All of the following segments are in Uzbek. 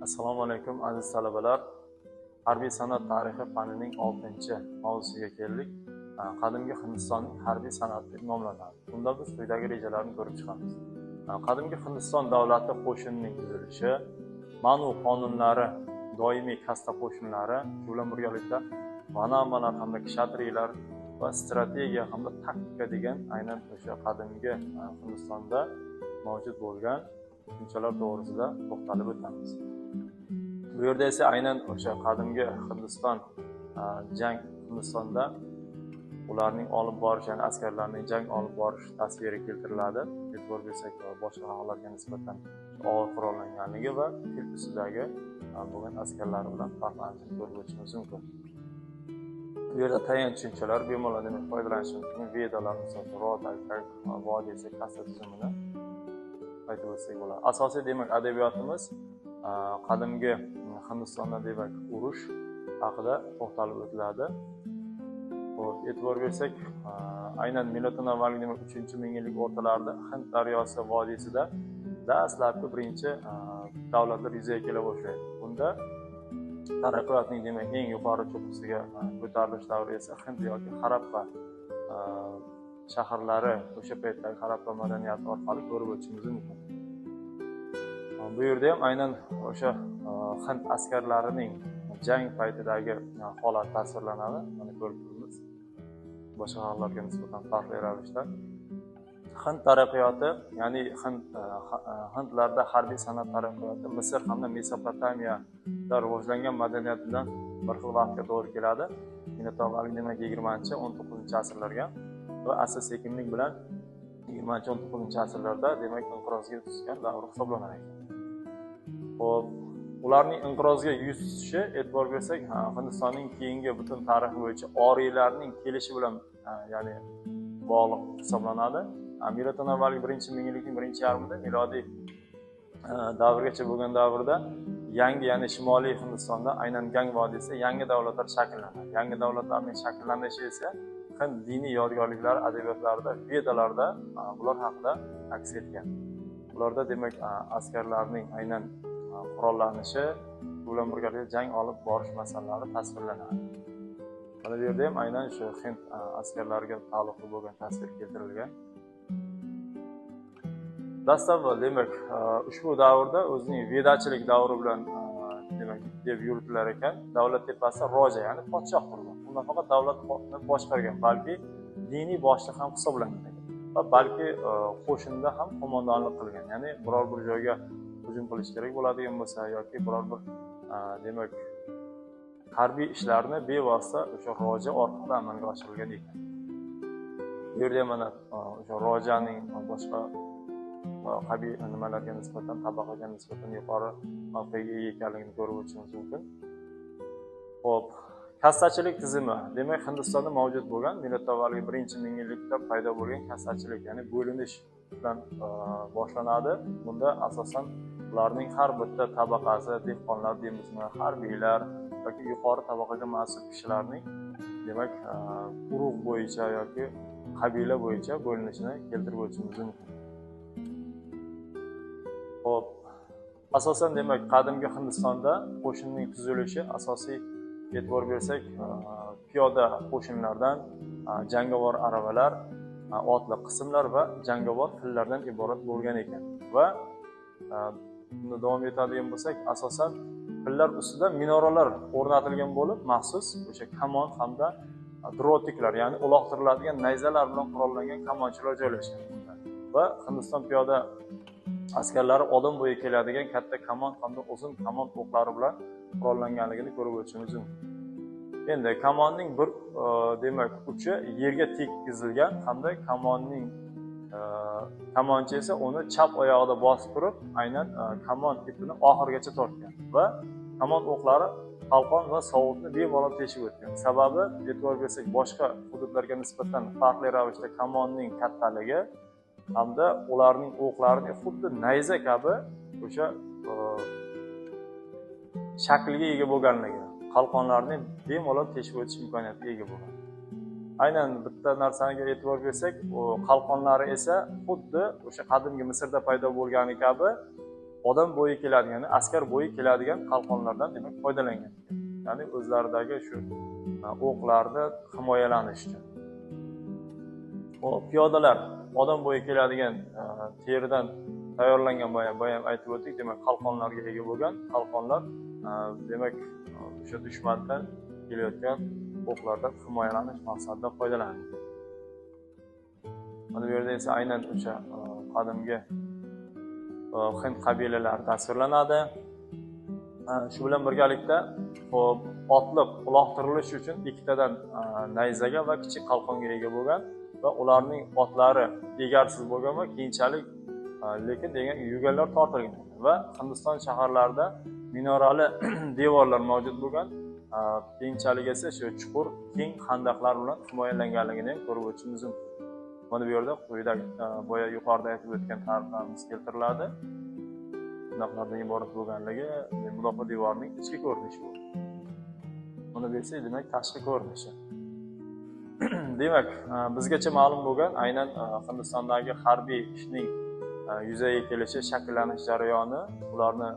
Assalomu alaykum aziz talabalar. Harbiy san'at tarixi fanining 6-mavzusiga keldik. Qadimgi Hindistonning harbiy san'ati deb nomlanadi. Bunda biz quyidagi rejalarni ko'rib chiqamiz. Qadimgi Hindiston davlati qo'shinining tuzilishi, ma'nu qonunlari, doimiy kasta qo'shinlari, shu bilan birgalikda vanamalar hamda kshatriylar va strategiya hamda taktika degan aynan o'sha qadimgi Hindistonda mavjud bo'lgan tushunchalar to'g'risida to'xtalib o'tamiz. Bu yerda esa aynan o'sha qadimgi Hindiston Hindistonda ularning olib borish, ya'ni askarlarning jang olib borish tasviri keltiriladi. E'tibor bersak, boshqa xalqlarga nisbatan og'ir qurollanganligi va fil ustidagi bo'lgan askarlar bilan farqlanishini ko'rib o'tishimiz mumkin. Bu yerda tayanch tushunchalar bemalol foydalanish mumkin. Vedalar, misol Roda, vodiysi, kasta tizimini aytib o'tsak bo'ladi. Asosiy demak adabiyotimiz qadimgi Hindistonda demak urush haqida to'xtalib o'tiladi. E'tibor bersak, aynan miloddan avvalgi 3-ming yillik o'rtalarida Hind daryosi vodiysida dastlabki birinchi davlatlar yuzaga kela boshlaydi. Bunda taraqqiyotning demak eng yuqori cho'qqisiga ko'tarilish davri esa Hind yoki Harappa shaharlari, o'sha paytdagi Harappa madaniyati orqali ko'rib o'tishimiz mumkin. Bu yerda ham aynan o'sha Hind askarlarining jang paytidagi holat tasvirlanadi. Mana ko'rib turibmiz. Boshqa xalqlarga nisbatan farqli ravishda. Hind taraqqiyoti, ya'ni Hindlarda harbiy san'at taraqqiyoti Misr hamda Mesopotamiyada rivojlangan madaniyat bilan bir xil vaqtga to'g'ri keladi. Miloddan avvalgi 20-19-asrlarga va asta-sekinlik bilan 20-19-asrlarda demak inqirozga tushgan davr hisoblanadi. Xo'p, ularning inqirozga yuz tutishi, e'tibor bersak, Hindistonning keyingi butun tarixi bo'yicha oriylarning kelishi bilan ya'ni bog'liq hisoblanadi. Miloddan avvalgi 1-ming-yillikning birinchi yarmida milodiy davrgacha bo'lgan davrda yangi, ya'ni Shimoliy Hindistonda aynan Gang vodiysida yangi davlatlar shakllanadi. Yangi davlatlarning shakllanishi esa Hind diniy yodgorliklari adabiyotlarida, Vedalarda bular haqida aks etgan. Ularda demak askarlarning aynan qurollanishi, bu bilan birgalikda jang olib borish masalalari tasvirlanadi. Mana bu yerda ham aynan shu Hind askarlariga taalluqli bo'lgan tasvir keltirilgan. Dastavval demak ushbu davrda o'zining vedachilik davri bilan demak deb yuritilar ekan. Davlat tepasida roja, ya'ni podshoh qurgan. U nafaqat davlatni boshqargan, balki diniy boshliq ham hisoblangan va balki qo'shinda ham qo'mondonlik qilgan. Ya'ni biror bir joyga hujum qilish kerak bo'ladigan bo'lsa yoki biror bir demak harbiy ishlarni bevosita o'sha roja orqali amalga oshirilgan ekan. Bu yerda mana o'sha rojaning boshqa nimalarga nisbatan, tabaqaga nisbatan yuqori mavqega ega ekanligini ko'rib o'tishimiz mumkin. Xo'p, kastachilik tizimi, demak Hindistonda mavjud bo'lgan miloddan avvalgi 1-ming-yillikda paydo bo'lgan kastachilik, ya'ni bo'linish bilan boshlanadi. Bunda asosan ularning har bitta tabaqasi, dehqonlar deymizmi, harbiylar yoki yuqori tabaqaga mansub kishilarning demak urug' bo'yicha yoki qabila bo'yicha bo'linishini keltirib o'tishimiz mumkin. Xo'p, asosan demak qadimgi Hindistonda qo'shinning tuzilishi asosiy e'tibor bersak, piyoda qo'shinlardan, jangovar aravalar, otli qismlar va jangovar fillardan iborat bo'lgan ekan. Va bunda davom etadigan bo'lsak, asosan fillar ustida minoralar o'rnatilgan bo'lib, maxsus o'sha kamon hamda drotiklar, ya'ni uloqtiriladigan nayzalar bilan qurollangan kamonchilar joylashgan. Va Hindiston piyoda askarlari odam bo'yi keladigan katta kamon hamda uzun kamon o'qlari bilan qurollanganligini ko'rib o'tishimiz mumkin. Endi kamonning bir demak uchi yerga tekkizilgan hamda kamonning kamonchi esa uni chap oyog'ida bosib turib, aynan kamon ipini oxirigacha tortgan va kamon o'qlari qalqon va sovuqni bemalol teshib o'tgan. Sababi, e'tibor bersak, boshqa hududlarga nisbatan farqli ravishda kamonning kattaligi hamda ularning o'qlarining xuddi nayza kabi o'sha shakliga ega bo'lganligi, qalqonlarni bemalol teshib o'tish imkoniyatiga ega bo'lgan. Aynan bitta narsaga e'tibor bersak, qalqonlari esa xuddi o'sha qadimgi Misrda paydo bo'lgani kabi odam bo'yi keladigan, askar bo'yi keladigan qalqonlardan demak foydalangan. Ya'ni o'zlaridagi shu o'qlarni himoyalanish uchun. Piyodalar odam bo'yi keladigan teridan tayyorlangan boyam aytib o'tdik, demak qalqonlarga ega bo'lgan. Qalqonlar demak o'sha dushmandan kelayotgan o'qlardan himoyalanish maqsadida foydalanadi. Mana bu yerda esa aynan o'sha qadimgi Hind qabilalari tasvirlanadi. Shu bilan birgalikda otliq uloqtirilish uchun ikkitadan nayzaga va kichik qalqonga ega bo'lgan va ularning otlari egarsiz bo'lgan va keyinchalik lekin degan yuganlar tortilgan va Hindiston shaharlarida minorali devorlar mavjud bo'lgan. Keyinchalik esa shu chuqur keng xandaqlar bilan himoyalanganligini ham ko'rib o'tishimiz mumkin. Mana bu yerda quyidagi boya yuqorida aytib o'tgan ta'riflarimiz keltiriladi. Bunaqa iborat bo'lganligi mudofaa devorining ichki ko'rinishi bu. Mana bu esa demak tashqi ko'rinishi. Demak, bizgacha ma'lum bo'lgan aynan Hindistondagi harbiy ishning yuzaga kelishi, shakllanish jarayoni, ularni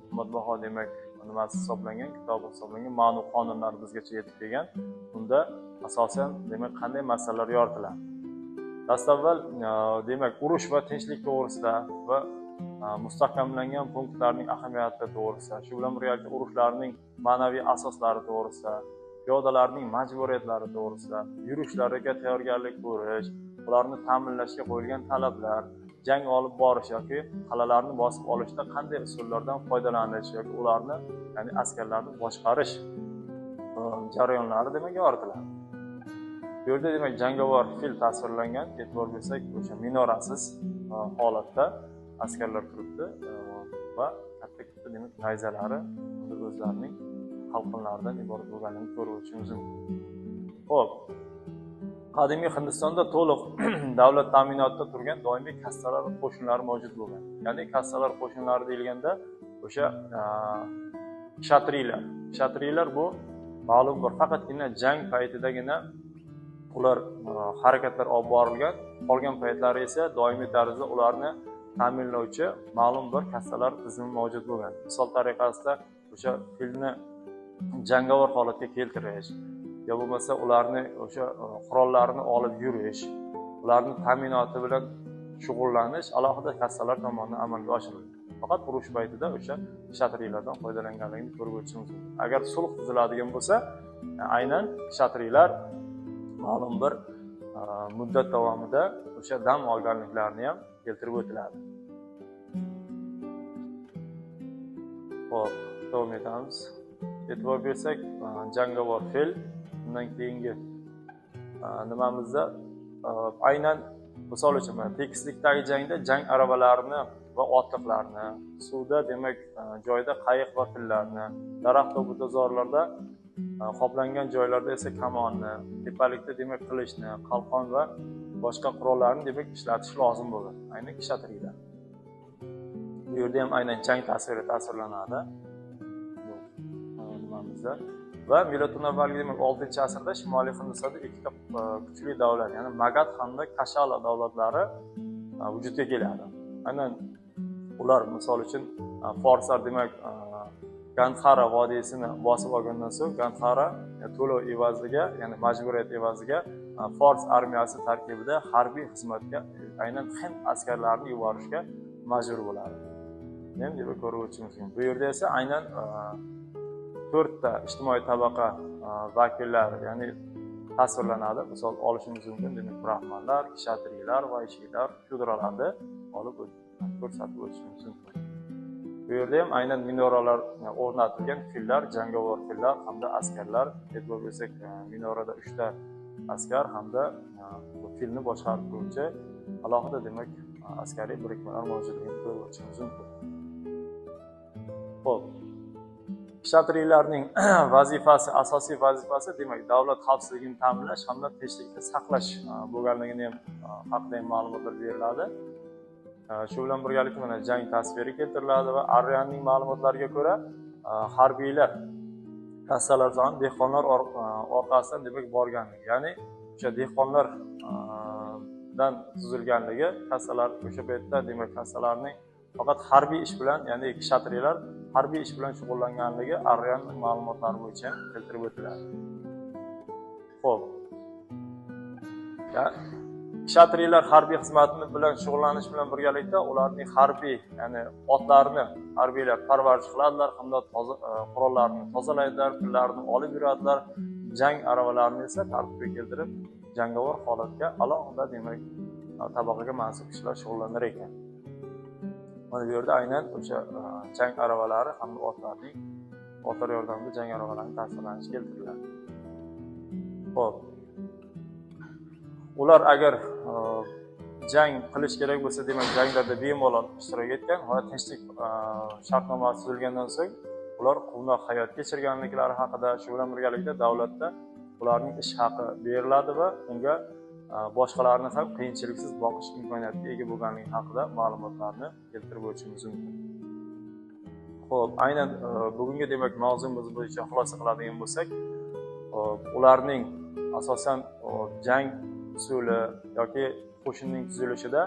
qimmatbaho demak nimasi hisoblangan, kitob hisoblangan ma'lum qonunlar bizgacha yetib kelgan. Unda asosan demak qanday masalalar yoritiladi? Dastavval demak urush va tinchlik to'g'risida va mustahkamlangan punktlarning ahamiyati to'g'risida, shu bilan birga urushlarning ma'naviy asoslari to'g'risida, piyodalarning majburiyatlari to'g'risida, yurishlariga tayyorgarlik ko'rish, ularni ta'minlashga qo'yilgan talablar, jang olib borish yoki qal'alarni bosib olishda qanday usullardan foydalanish yoki ularni, ya'ni askarlarni boshqarish jarayonlari demak yoritiladi. Bu yerda demak jangovar fil tasvirlangan. E'tibor bersak, o'sha minorasiz holatda askarlar turibdi va katta demak nayzalari o'zlarining qalqonlaridan iborat bo'lganligini ko'rib o'tishimiz mumkin. Xo'p, qadimiy Hindistonda to'liq davlat ta'minotida turgan doimiy kastalar qo'shinlari mavjud bo'lgan. Ya'ni kastalar qo'shinlari deyilganda o'sha kshatriylar bu ma'lum bir faqatgina jang paytidagina ular harakatlar olib borilgan, qolgan paytlari esa doimiy tarzda ularni ta'minlovchi ma'lum bir kastalar tizimi mavjud bo'lgan. Misol tariqasida o'sha filni jangovar holatga keltirish, yo bo'lmasa ularni o'sha qurollarini olib yurish, ularni ta'minoti bilan shug'ullanish alohida kastalar tomonidan amalga oshirilgan. Faqat urush paytida o'sha kshatriylardan foydalanganligini ko'rib o'tishimiz mumkin. Agar sulh tuziladigan bo'lsa, aynan kshatriylar ma'lum bir muddat davomida o'sha dam olganliklarini ham keltirib o'tiladi. Xo'p, davom etamiz. E'tibor bersak, jangovar fil, undan keyingi nimamizda aynan misol uchun tekislikdagi jangda jang arabalarini va otliqlarni, suvda demak joyda qayiq va fillarni, daraxt va butazorlarda qoplangan joylarda esa kamonni, tepalikda demak qilichni, qalqon va boshqa qurollarni demak ishlatish lozim bo'lgan. Aynan kshatriylar. Bu yerda ham aynan jang tasviri tasvirlanadi. Va miloddan avvalgi demak 6-asrda Shimoliy Hindistonda ikkita kuchli davlat, ya'ni Magadh hamda Kashala davlatlari vujudga keladi. Aynan ular misol uchun forslar demak Gandhara vodiysini bosib olgandan so'ng Gandhara to'lov evaziga, ya'ni majburiyat evaziga fors armiyasi tarkibida harbiy xizmatga aynan Hind askarlarini yuborishga majbur bo'ladi. Men deb ko'rib o'tishimiz mumkin. Bu yerda esa aynan 4 ta ijtimoiy tabaqa vakillari, ya'ni tasvirlanadi. Misol olishimiz mumkin, demak brahmanlar, kshatriylar, vayshylar, shudralarni olib ko'rsatib o'tishimiz mumkin. Bu yerda ham aynan minoralar o'rnatilgan fillar, jangovar fillar hamda askarlar. E'tibor bersak, minorada 3 ta askar hamda filni boshqarib turuvchi alohida demak askariy birikmalar mavjudligini ko'rib o'tishimiz mumkin. Xo'p, kshatriylarning vazifasi, asosiy vazifasi demak davlat xavfsizligini ta'minlash hamda tinchlikni saqlash bo'lganligini ham haqida ma'lumotlar beriladi. Shu bilan birgalikda mana jang tasviri keltiriladi va Aryanning ma'lumotlariga ko'ra harbiylar kastalar soni dehqonlar orqasidan demak borganligi, ya'ni o'sha dehqonlardan tuzilganligi, kastalar o'sha paytda demak kastalarning faqat harbiy ish bilan, ya'ni kshatriylar harbiy ish bilan shug'ullanganligi Aryan ma'lumotlari bo'yicha keltirib o'tiladi. Xo'p. Kshatriylar harbiy xizmatini bilan shug'ullanish bilan birgalikda ularning harbiy, ya'ni otlarni harbiylar parvarish qiladilar, hamda qurollarni tozalaydilar, pullarini olib yuradilar, jang aravalarini esa tartibga keltirib, jangovar holatga alohida demak tabaqaga mansub kishilar shug'ullanar ekan. Mana bu yerda aynan o'sha jang aravalari hamda otlar yordamida jang aravalarining tasvirlanishi keltiriladi. Xo'p. Ular agar jang qilish kerak bo'lsa, demak janglarda bemalol ishtirok etgan va tinchlik shartnomasi tuzilgandan so'ng ular quvnoq hayot kechirganliklari haqida, shu bilan birgalikda davlatda ularning ish haqi beriladi va unga boshqalarni ham qiyinchiliksiz boqish imkoniyatiga ega bo'lganligi haqida ma'lumotlarni keltirib o'tishimiz mumkin. Xo'p, aynan bugungi demak mavzumiz bo'yicha xulosa qiladigan bo'lsak, ularning asosan jang usuli yoki qo'shinning tuzilishida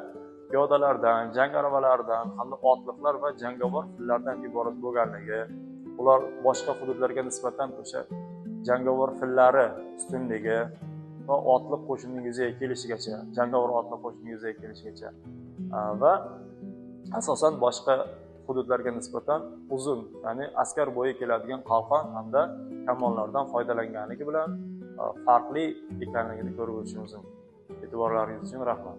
piyodalardan, jang aravalaridan, hamda otliqlar va jangovar fillardan iborat bo'lganligi, ular boshqa hududlarga nisbatan o'sha jangovar fillari ustunligi va otliq qo'shinning yuzaga kelishigacha, jangovar otliq qo'shinning yuzaga kelishigacha va asosan boshqa hududlarga nisbatan uzun, ya'ni askar bo'yi keladigan qalqon hamda kamonlardan foydalanganligi bilan farqli ekanligini ko'rib o'tishimiz mumkin. E'tiborlaringiz uchun rahmat.